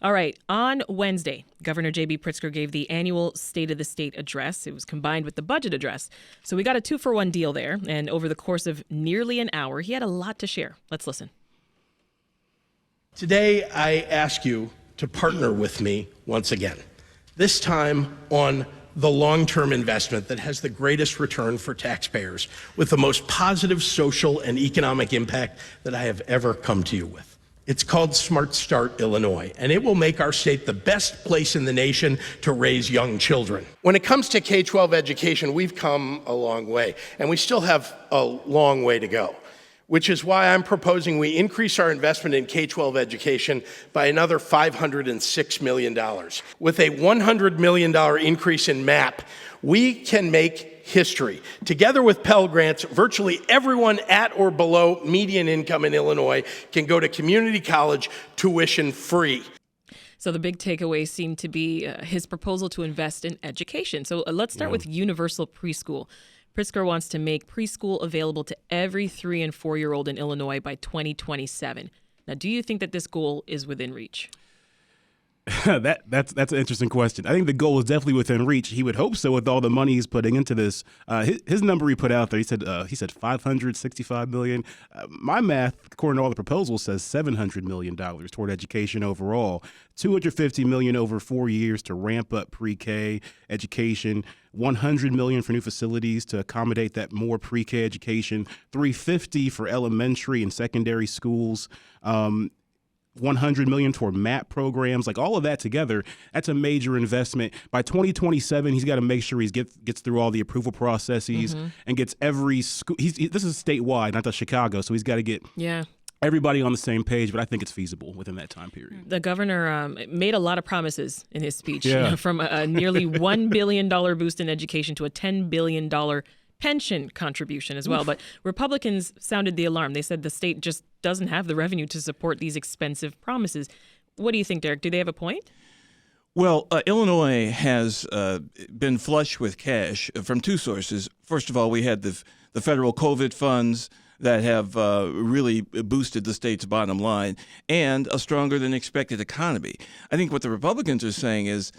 All right. On Wednesday, Governor JB Pritzker gave the annual State of the State address. It was combined with the budget address. So we got a 2-for-1 deal there. And over the course of nearly an hour, he had a lot to share. Let's listen. Today, I ask you to partner with me once again, this time on the long-term investment that has the greatest return for taxpayers with the most positive social and economic impact that I have ever come to you with. It's called Smart Start Illinois, and it will make our state the best place in the nation to raise young children. When it comes to K-12 education, we've come a long way, and we still have a long way to go, which is why I'm proposing we increase our investment in K-12 education by another $506 million. With a $100 million increase in MAP, we can make history. Together with Pell Grants, virtually everyone at or below median income in Illinois can go to community college tuition free. So the big takeaway seemed to be his proposal to invest in education. So let's start with universal preschool. Pritzker wants to make preschool available to every 3- and 4-year-old in Illinois by 2027. Now, do you think that this goal is within reach? That's an interesting question. I think the goal is definitely within reach. He would hope so with all the money he's putting into this. His number he put out there, he said $565 million. My math, according to all the proposals, says $700 million toward education overall. $250 million over 4 years to ramp up pre-K education. $100 million for new facilities to accommodate that more pre-K education. $350 for elementary and secondary schools. $100 million toward MAP programs, like all of that together, that's a major investment. By 2027, he's got to make sure he gets through all the approval processes and gets every school. This is statewide, not just Chicago, so he's got to get everybody on the same page, but I think it's feasible within that time period. The governor made a lot of promises in his speech, from a nearly $1 billion boost in education to a $10 billion pension contribution as well. But Republicans sounded the alarm. They said the state just doesn't have the revenue to support these expensive promises. What do you think, Derrick? Do they have a point? Well, Illinois has been flush with cash from two sources. First of all, we had the federal COVID funds that have really boosted the state's bottom line, and a stronger than expected economy. I think what the Republicans are saying is,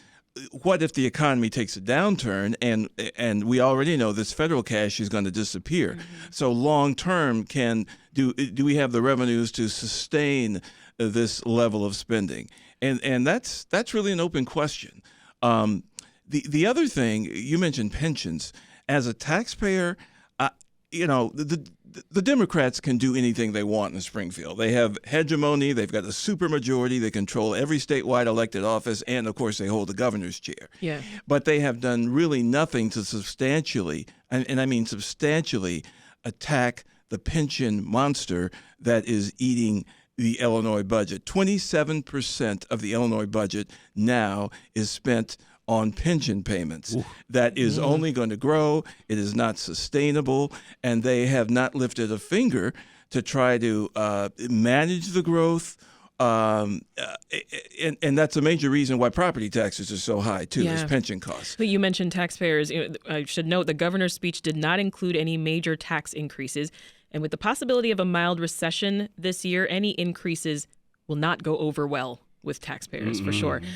what if the economy takes a downturn, and we already know this federal cash is going to disappear? So long term, do we have the revenues to sustain this level of spending? And that's really an open question. The other thing, you mentioned pensions. As a taxpayer, the Democrats can do anything they want in Springfield. They have hegemony. They've got a supermajority. They control every statewide elected office, and of course, they hold the governor's chair. Yeah. But they have done really nothing to substantially, and I mean substantially, attack the pension monster that is eating the Illinois budget. 27% of the Illinois budget now is spent on pension payments. That is only going to grow. It is not sustainable, and they have not lifted a finger to try to manage the growth. And that's a major reason why property taxes are so high, too, is pension costs. But you mentioned taxpayers. I should note the governor's speech did not include any major tax increases. And with the possibility of a mild recession this year, any increases will not go over well with taxpayers, for sure.